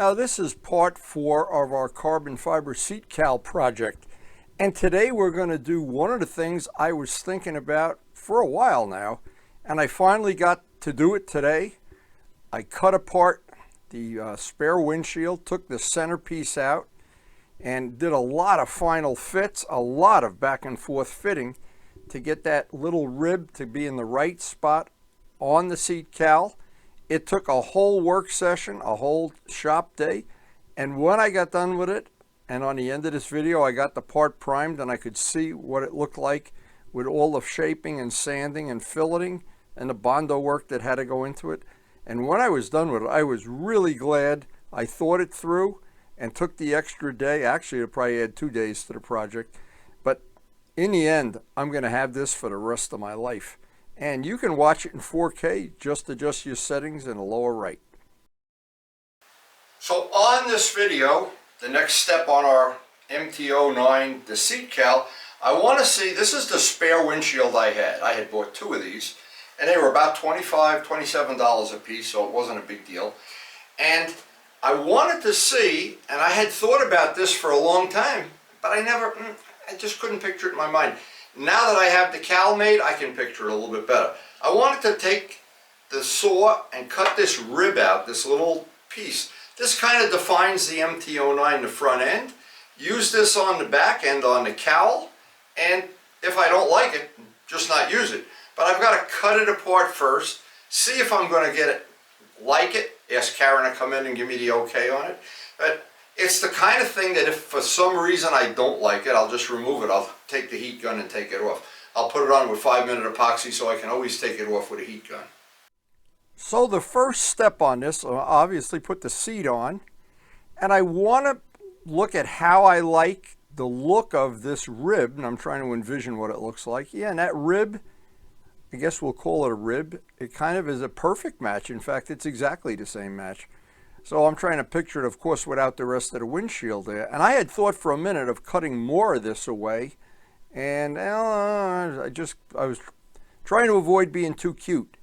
Now this is part 4 of our carbon fiber seat cowl project, and today we're going to do one of the things I was thinking about for a while now, and I finally got to do it today. I cut apart the spare windshield, took the centerpiece out, and did a lot of final fits, a lot of back and forth fitting to get that little rib to be in the right spot on the seat cowl. It took a whole work session, a whole shop day, and when I got done with it, and on the end of this video I got the part primed and I could see what it looked like with all the shaping and sanding and filleting and the Bondo work that had to go into it. And when I was done with it, I was really glad I thought it through and took the extra day. Actually, it probably had 2 days to the project, but in the end, I'm going to have this for the rest of my life. And you can watch it in 4K, just adjust your settings in the lower right. So on this video, the next step on our MT09, the seat cowl, I want to see, this is the spare windshield I had. I had bought 2 of these, and they were about $25, $27 a piece, so it wasn't a big deal. And I wanted to see, and I had thought about this for a long time, but I just couldn't picture it in my mind. Now that I have the cowl made, I can picture it a little bit better. I wanted to take the saw and cut this rib out, this little piece. This kind of defines the MT09, the front end. Use this on the back end on the cowl, and if I don't like it, just not use it. But I've got to cut it apart first, see if I'm going to get it, like it, ask Karen to come in and give me the okay on it. But it's the kind of thing that if for some reason I don't like it, I'll just remove it. I'll take the heat gun and take it off. I'll put it on with 5-minute epoxy so I can always take it off with a heat gun. So the first step on this, obviously put the seat on, and I want to look at how I like the look of this rib, and I'm trying to envision what it looks like. Yeah, and that rib, I guess we'll call it a rib. It kind of is a perfect match. In fact, it's exactly the same match. So I'm trying to picture it, of course, without the rest of the windshield there. And I had thought for a minute of cutting more of this away, and I was trying to avoid being too cute.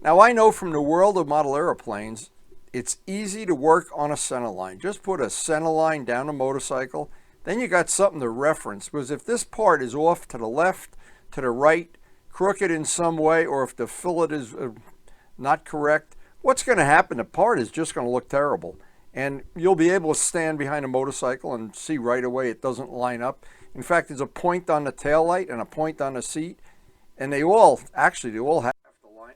Now I know from the world of model airplanes, it's easy to work on a center line. Just put a center line down a motorcycle, then you got something to reference. Because if this part is off to the left, to the right, crooked in some way, or if the fillet is not correct, what's going to happen? The part is just going to look terrible. And you'll be able to stand behind a motorcycle and see right away it doesn't line up. In fact, there's a point on the tail light and a point on the seat, and they all have to line.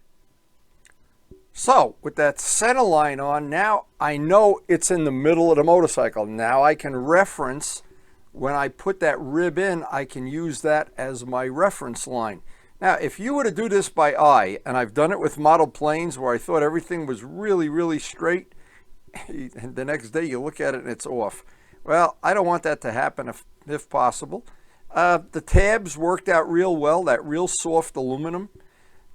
So with that center line on, now I know it's in the middle of the motorcycle. Now I can reference, when I put that rib in, I can use that as my reference line. Now, if you were to do this by eye, and I've done it with model planes where I thought everything was really, really straight, and the next day you look at it and it's off. Well, I don't want that to happen if possible. The tabs worked out real well, that real soft aluminum.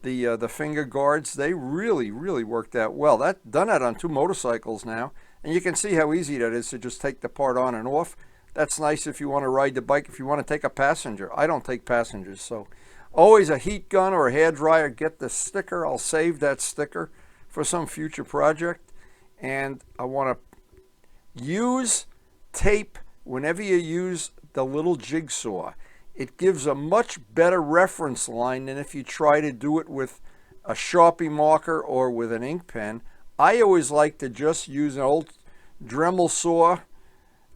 The finger guards, they really, really worked out well. Done that on 2 motorcycles now, and you can see how easy that is to just take the part on and off. That's nice if you want to ride the bike, if you want to take a passenger. I don't take passengers, so always a heat gun or a hair dryer. Get the sticker. I'll save that sticker for some future project. And I want to use tape whenever you use the little jigsaw. It gives a much better reference line than if you try to do it with a Sharpie marker or with an ink pen. I always like to just use an old Dremel saw.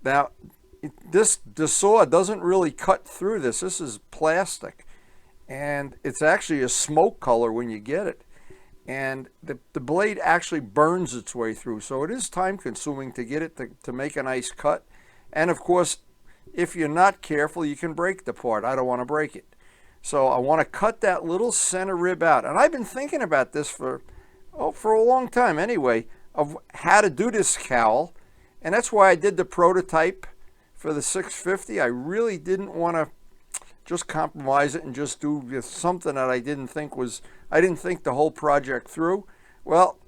Now, the saw doesn't really cut through this. This is plastic. And it's actually a smoke color when you get it. And the blade actually burns its way through. So it is time consuming to get it to make a nice cut. And of course, if you're not careful, you can break the part. I don't want to break it. So I want to cut that little center rib out. And I've been thinking about this for a long time anyway, of how to do this cowl. And that's why I did the prototype for the 650. I really didn't want to just compromise it and just do something that I didn't think the whole project through. Well,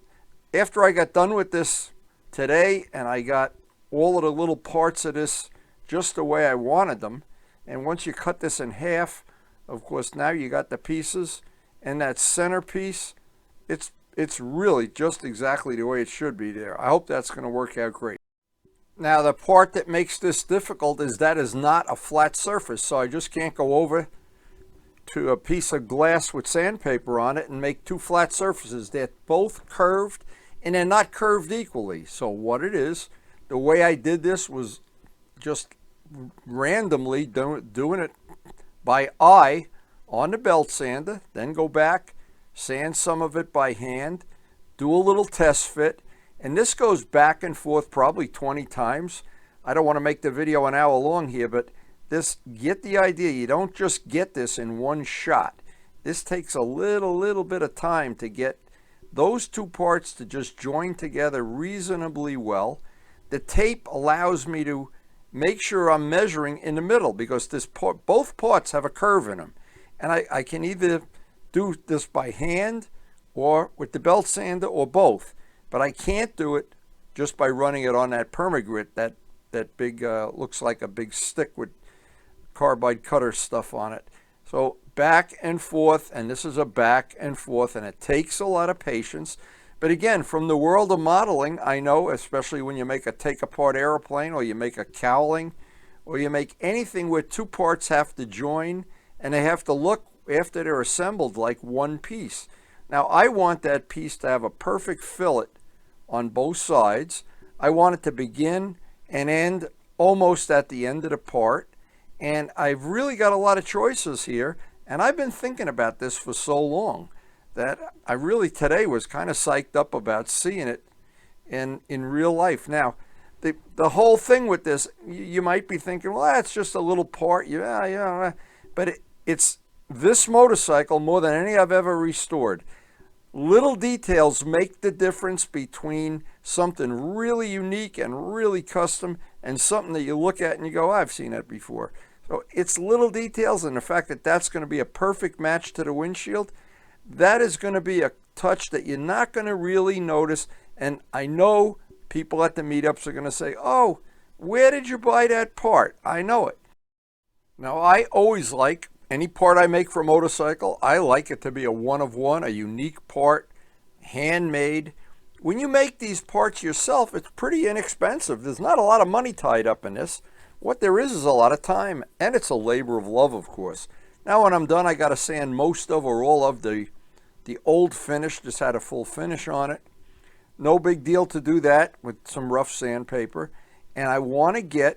after I got done with this today and I got all of the little parts of this just the way I wanted them, and once you cut this in half, of course now you got the pieces, and that center piece, it's really just exactly the way it should be there. I hope that's going to work out great. Now the part that makes this difficult is that is not a flat surface, so I just can't go over to a piece of glass with sandpaper on it and make two flat surfaces. They're both curved and they're not curved equally. So what it is, the way I did this was just randomly doing it by eye on the belt sander, then go back, sand some of it by hand, do a little test fit, and this goes back and forth probably 20 times. I don't want to make the video an hour long here, but get the idea. You don't just get this in one shot. This takes a little bit of time to get those two parts to just join together reasonably well. The tape allows me to make sure I'm measuring in the middle, because both parts have a curve in them. And I can either do this by hand or with the belt sander or both. But I can't do it just by running it on that permagrit, that big, looks like a big stick with carbide cutter stuff on it. So back and forth, and this is a back and forth, and it takes a lot of patience. But again, from the world of modeling, I know, especially when you make a take-apart airplane, or you make a cowling, or you make anything where two parts have to join, and they have to look, after they're assembled, like one piece. Now, I want that piece to have a perfect fillet on both sides. I want it to begin and end almost at the end of the part. And I've really got a lot of choices here. And I've been thinking about this for so long that I really today was kind of psyched up about seeing it in real life. Now, the whole thing with this, you might be thinking, well, that's just a little part. Yeah. But it's this motorcycle more than any I've ever restored. Little details make the difference between something really unique and really custom and something that you look at and you go, I've seen that before. So it's little details, and the fact that that's going to be a perfect match to the windshield, that is going to be a touch that you're not going to really notice. And I know people at the meetups are going to say, oh, where did you buy that part? I know it. Now, I always like any part I make for a motorcycle, I like it to be a one of one, a unique part, handmade. When you make these parts yourself, it's pretty inexpensive. There's not a lot of money tied up in this. What there is a lot of time, and it's a labor of love, of course. Now when I'm done, I got to sand most of or all of the old finish. Just had a full finish on it. No big deal to do that with some rough sandpaper. And I want to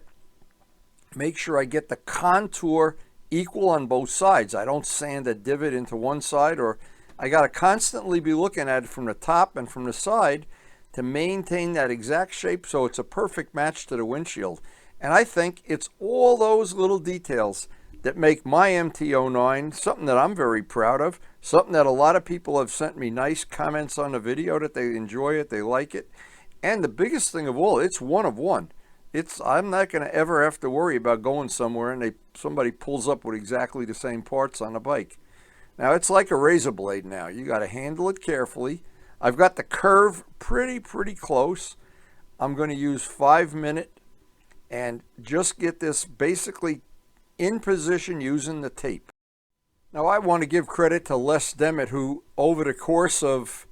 make sure I get the contour equal on both sides. I don't sand a divot into one side, or I got to constantly be looking at it from the top and from the side to maintain that exact shape so it's a perfect match to the windshield. And I think it's all those little details that make my MT-09 something that I'm very proud of, something that a lot of people have sent me nice comments on the video that they enjoy it, they like it. And the biggest thing of all, it's one of one. I'm not going to ever have to worry about going somewhere and somebody pulls up with exactly the same parts on a bike. Now, it's like a razor blade now. You got to handle it carefully. I've got the curve pretty close. I'm going to use 5-minute and just get this basically in position using the tape. Now, I want to give credit to Les Demet, who over the course of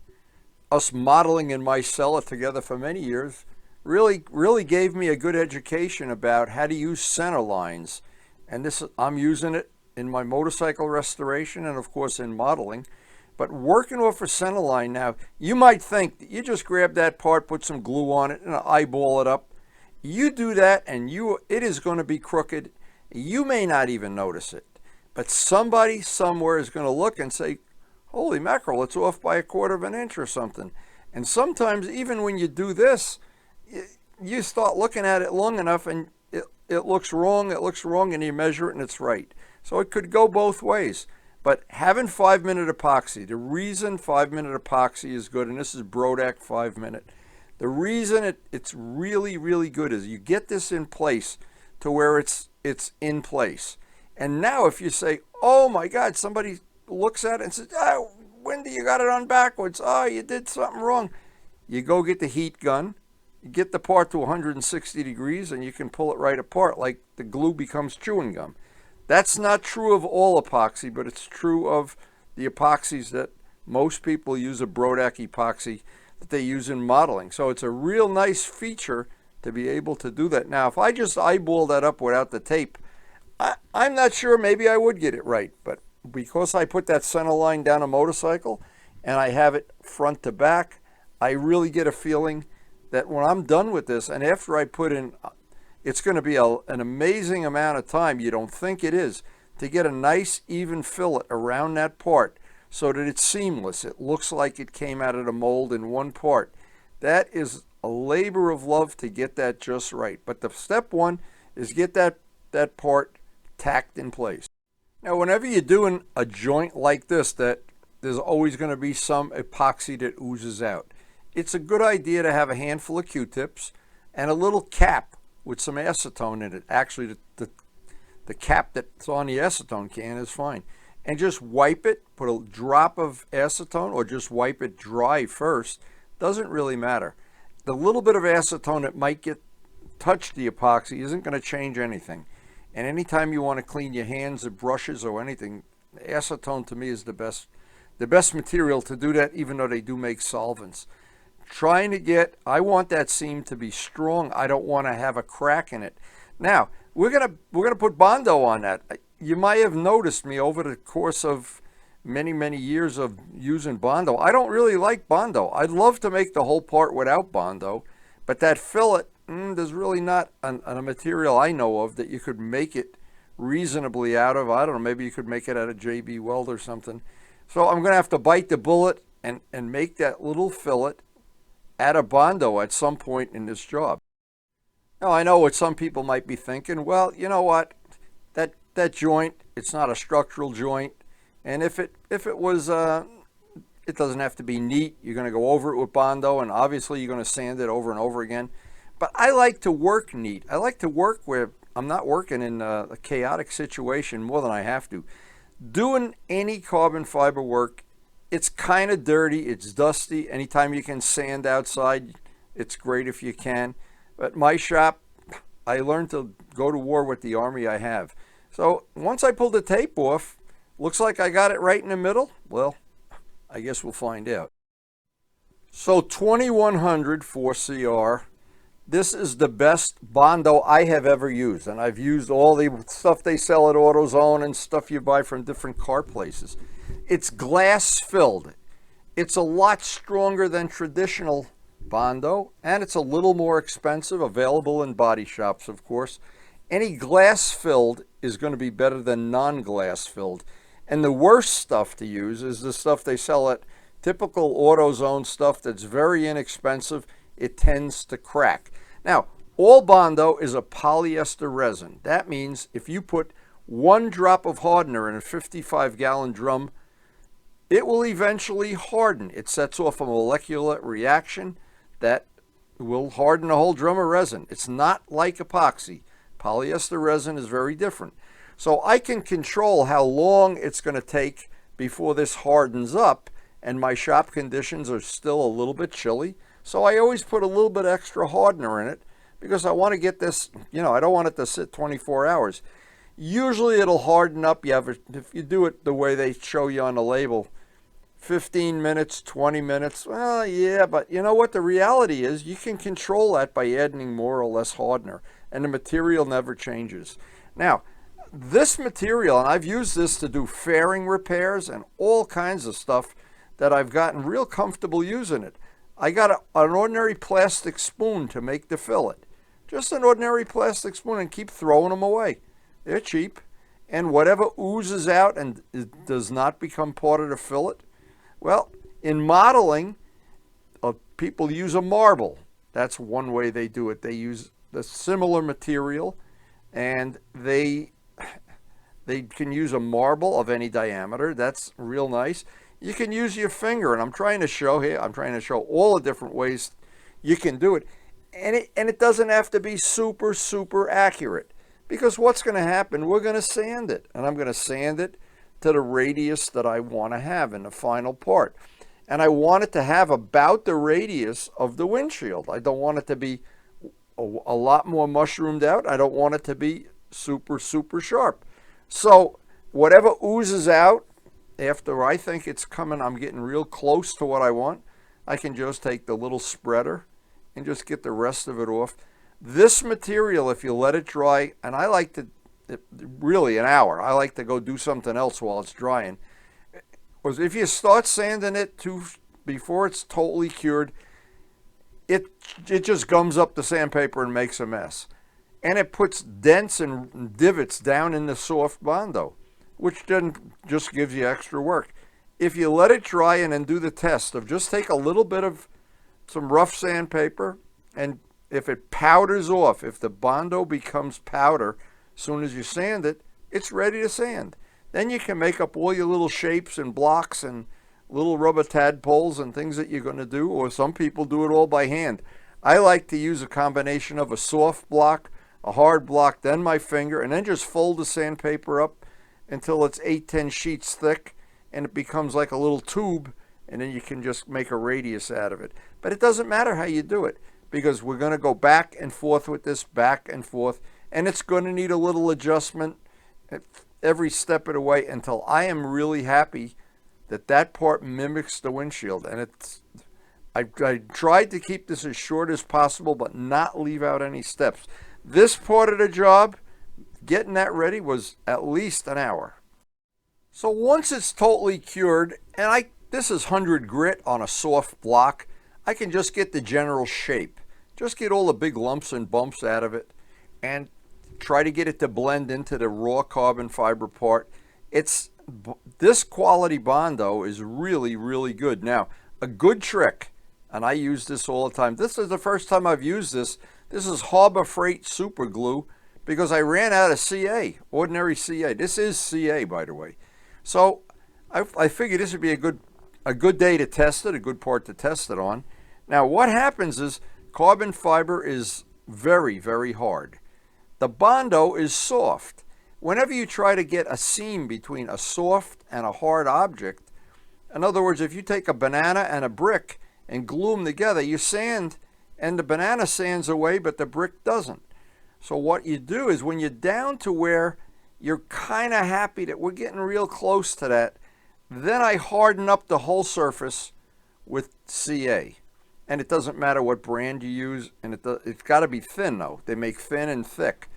us modeling in my cellar together for many years, really gave me a good education about how to use center lines. And I'm using it in my motorcycle restoration and of course in modeling. But working off a center line now, you might think that you just grab that part, put some glue on it, and eyeball it up. You do that and it is going to be crooked. You may not even notice it. But somebody somewhere is going to look and say, holy mackerel, it's off by 1/4 inch or something. And sometimes even when you do this, you start looking at it long enough and it looks wrong, and you measure it and it's right. So it could go both ways. But having 5-minute epoxy, the reason 5-minute epoxy is good, and this is Brodak 5-minute, the reason it's really good is you get this in place to where it's in place. And now if you say, oh my God, somebody looks at it and says, oh, Wendy, you got it on backwards. Oh, you did something wrong. You go get the heat gun. You get the part to 160 degrees and you can pull it right apart like the glue becomes chewing gum. That's not true of all epoxy, but it's true of the epoxies that most people use, a Brodak epoxy that they use in modeling. So it's a real nice feature to be able to do that. Now, if I just eyeball that up without the tape, I'm not sure, maybe I would get it right, but because I put that center line down a motorcycle and I have it front to back, I really get a feeling that when I'm done with this, and after I put in, it's going to be an amazing amount of time, you don't think it is, to get a nice even fillet around that part so that it's seamless. It looks like it came out of the mold in one part. That is a labor of love to get that just right. But the step one is get that part tacked in place. Now, whenever you're doing a joint like this, that there's always going to be some epoxy that oozes out. It's a good idea to have a handful of Q-tips and a little cap with some acetone in it. Actually, the cap that's on the acetone can is fine. And just wipe it, put a drop of acetone, or just wipe it dry first. Doesn't really matter. The little bit of acetone that might touch the epoxy isn't going to change anything. And anytime you want to clean your hands or brushes or anything, acetone to me is the best material to do that, even though they do make solvents. I want that seam to be strong. I don't want to have a crack in it. Now, we're gonna put Bondo on that. You might have noticed me over the course of many years of using Bondo. I don't really like Bondo. I'd love to make the whole part without Bondo, but that fillet, there's really not a material I know of that you could make it reasonably out of. I don't know, maybe you could make it out of JB Weld or something. So I'm going to have to bite the bullet and make that little fillet out of Bondo at some point in this job. Now, I know what some people might be thinking. Well, you know what? That joint, it's not a structural joint. And if it was, it doesn't have to be neat. You're going to go over it with Bondo, and obviously you're going to sand it over and over again. But I like to work neat. I like to work where I'm not working in a chaotic situation more than I have to. Doing any carbon fiber work, it's kind of dirty, it's dusty. Anytime you can sand outside, it's great if you can. But my shop, I learned to go to war with the army I have. So once I pull the tape off, looks like I got it right in the middle. Well, I guess we'll find out. So 2100 4CR. This is the best Bondo I have ever used, and I've used all the stuff they sell at AutoZone and stuff you buy from different car places. It's glass filled. It's a lot stronger than traditional Bondo, and it's a little more expensive, available in body shops, of course. Any glass filled is going to be better than non-glass filled. And the worst stuff to use is the stuff they sell at typical AutoZone stuff that's very inexpensive. It tends to crack. Now, all Bondo is a polyester resin. That means if you put 1 drop of hardener in a 55-gallon drum, it will eventually harden. It sets off a molecular reaction that will harden a whole drum of resin. It's not like epoxy. Polyester resin is very different. So I can control how long it's going to take before this hardens up, and my shop conditions are still a little bit chilly. So I always put a little bit extra hardener in it because I want to get this, I don't want it to sit 24 hours. Usually it'll harden up. If you do it the way they show you on the label, 15 minutes, 20 minutes. Well, yeah, but you know what? The reality is you can control that by adding more or less hardener, and the material never changes. Now, this material, and I've used this to do fairing repairs and all kinds of stuff that I've gotten real comfortable using it. I got an ordinary plastic spoon to make the fillet. Just an ordinary plastic spoon, and keep throwing them away. They're cheap. And whatever oozes out and does not become part of the fillet, well, in modeling, people use a marble. That's one way they do it. They use the similar material, and they can use a marble of any diameter. That's real nice. You can use your finger, and I'm trying to show all the different ways you can do it. And it doesn't have to be super accurate, because what's going to happen, we're going to sand it, and I'm going to sand it to the radius that I want to have in the final part. And I want it to have about the radius of the windshield. I don't want it to be a lot more mushroomed out. I don't want it to be super sharp. So whatever oozes out, after I think it's coming, I'm getting real close to what I want, I can just take the little spreader and just get the rest of it off. This material, if you let it dry, and I like to, really an hour, I like to go do something else while it's drying, was if you start sanding it before it's totally cured, it just gums up the sandpaper and makes a mess. And it puts dents and divots down in the soft Bondo, which then just gives you extra work. If you let it dry and then do the test of just take a little bit of some rough sandpaper, and if it powders off, if the Bondo becomes powder as soon as you sand it, it's ready to sand. Then you can make up all your little shapes and blocks and little rubber tadpoles and things that you're going to do, or some people do it all by hand. I like to use a combination of a soft block, a hard block, then my finger, and then just fold the sandpaper up until it's 8-10 sheets thick and it becomes like a little tube, and then you can just make a radius out of it. But it doesn't matter how you do it, because we're going to go back and forth with this, back and forth, and it's going to need a little adjustment every step of the way until I am really happy that that part mimics the windshield. And I tried to keep this as short as possible but not leave out any steps. This part of the job, getting that ready, was at least an hour. So once it's totally cured, and this is 100 grit on a soft block, I can just get the general shape. Just get all the big lumps and bumps out of it and try to get it to blend into the raw carbon fiber part. This quality Bondo is really, really good. Now, a good trick, and I use this all the time. This is the first time I've used this. This is Harbor Freight super glue because I ran out of CA, ordinary CA. This is CA, by the way. So I figured this would be a good day to test it, a good part to test it on. Now, what happens is carbon fiber is very, very hard. The Bondo is soft. Whenever you try to get a seam between a soft and a hard object, in other words, if you take a banana and a brick and glue them together, you sand, and the banana sands away, but the brick doesn't. So what you do is when you're down to where you're kind of happy that we're getting real close to that, then I harden up the whole surface with CA. And it doesn't matter what brand you use, and it's got to be thin though. They make thin and thick.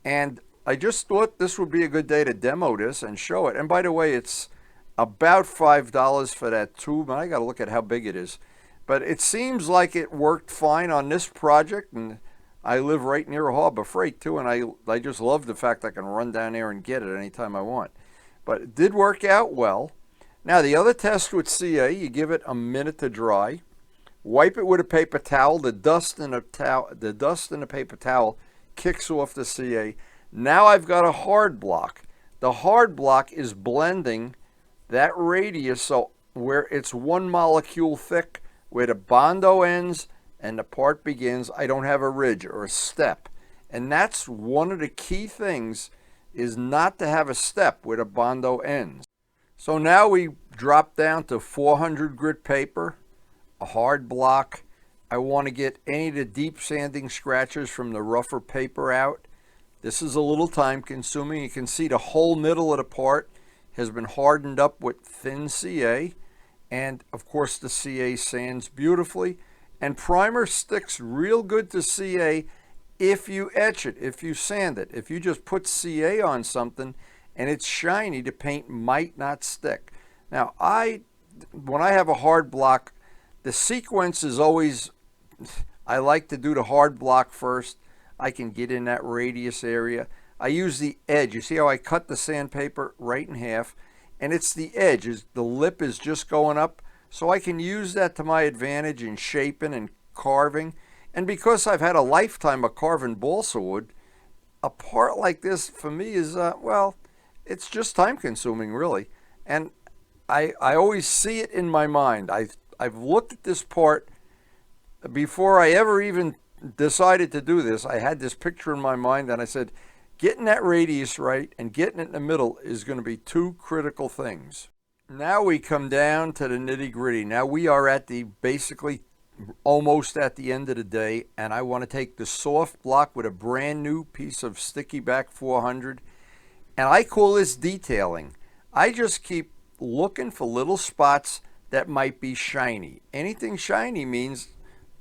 And I just thought this would be a good day to demo this and show it. And by the way, it's about $5 for that tube, and I got to look at how big it is. But it seems like it worked fine on this project, and I live right near a Harbor Freight too, and I just love the fact I can run down there and get it anytime I want. But it did work out well. Now the other test with CA, you give it a minute to dry, wipe it with a paper towel. The dust in the paper towel kicks off the CA. Now I've got a hard block. The hard block is blending that radius so where it's one molecule thick, where the Bondo ends and the part begins, I don't have a ridge or a step. And that's one of the key things, is not to have a step where the Bondo ends. So now we drop down to 400 grit paper, a hard block. I want to get any of the deep sanding scratches from the rougher paper out. This is a little time consuming. You can see the whole middle of the part has been hardened up with thin CA. And of course the CA sands beautifully. And primer sticks real good to CA if you etch it, if you sand it. If you just put CA on something and it's shiny, the paint might not stick. Now when I have a hard block, the sequence is always, I like to do the hard block first. I can get in that radius area. I use the edge. You see how I cut the sandpaper right in half? And it's the edge, the lip is just going up. So I can use that to my advantage in shaping and carving. And because I've had a lifetime of carving balsa wood, a part like this for me is, well, it's just time consuming really. And I always see it in my mind. I've looked at this part before I ever even decided to do this. I had this picture in my mind and I said, getting that radius right and getting it in the middle is going to be two critical things. Now we come down to the nitty gritty. Now we are at basically almost at the end of the day, and I want to take the soft block with a brand new piece of sticky back 400, and I call this detailing. I just keep looking for little spots that might be shiny. Anything shiny means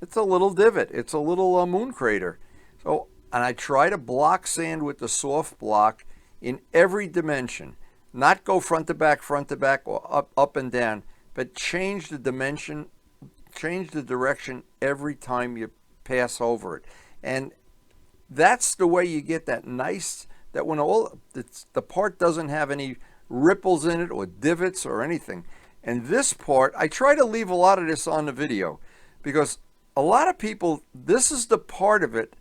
it's a little divot, it's a little moon crater. So and I try to block sand with the soft block in every dimension. Not go front to back, or up and down, but change the dimension, change the direction every time you pass over it. And that's the way you get that nice, that when the part doesn't have any ripples in it or divots or anything. And this part, I try to leave a lot of this on the video because a lot of people, this is the part of it,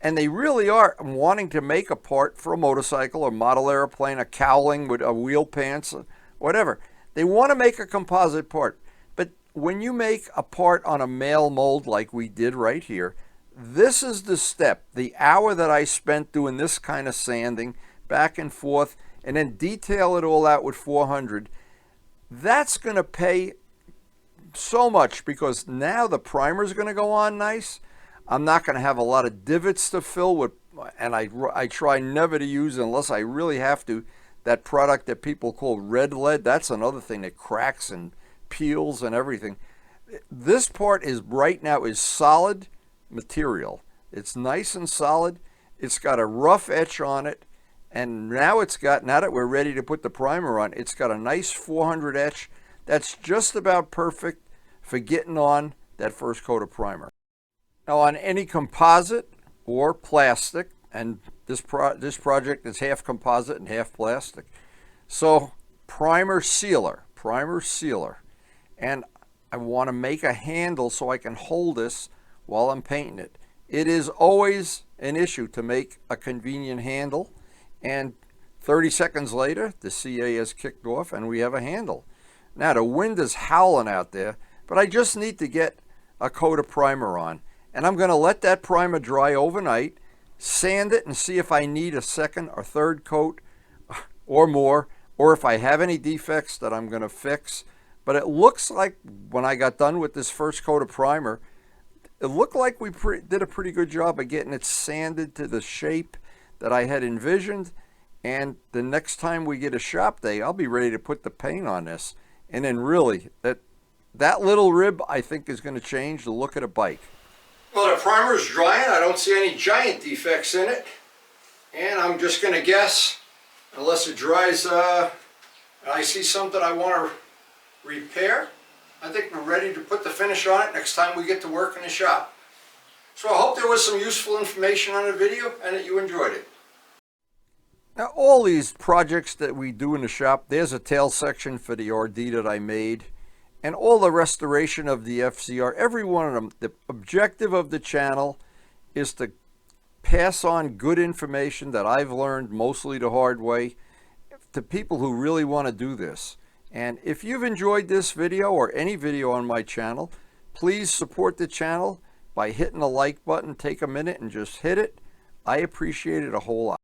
and they really are wanting to make a part for a motorcycle or model airplane, a cowling with a wheel pants, whatever. They want to make a composite part. But when you make a part on a male mold like we did right here, this is the step, the hour that I spent doing this kind of sanding back and forth and then detail it all out with 400. That's going to pay so much because now the primer is going to go on nice. I'm not going to have a lot of divots to fill with, and I try never to use, unless I really have to, that product that people call red lead. That's another thing that cracks and peels and everything. This part is right now is solid material. It's nice and solid. It's got a rough etch on it, and now that we're ready to put the primer on, it's got a nice 400 etch that's just about perfect for getting on that first coat of primer. Now on any composite or plastic, and this project is half composite and half plastic, so primer sealer, and I want to make a handle so I can hold this while I'm painting it. It is always an issue to make a convenient handle, and 30 seconds later the CA has kicked off and we have a handle. Now the wind is howling out there, but I just need to get a coat of primer on, and I'm going to let that primer dry overnight, sand it, and see if I need a second or third coat or more, or if I have any defects that I'm going to fix. But it looks like when I got done with this first coat of primer, it looked like we did a pretty good job of getting it sanded to the shape that I had envisioned. And the next time we get a shop day, I'll be ready to put the paint on this. And then really, that little rib, I think, is going to change the look of the bike. Well, the primer's drying. I don't see any giant defects in it. And I'm just going to guess, unless it dries, and I see something I want to repair, I think we're ready to put the finish on it next time we get to work in the shop. So I hope there was some useful information on the video and that you enjoyed it. Now all these projects that we do in the shop, there's a tail section for the RD that I made, and all the restoration of the FCR, every one of them. The objective of the channel is to pass on good information that I've learned mostly the hard way to people who really want to do this. And if you've enjoyed this video or any video on my channel, please support the channel by hitting the like button. Take a minute and just hit it. I appreciate it a whole lot.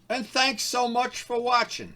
And thanks so much for watching.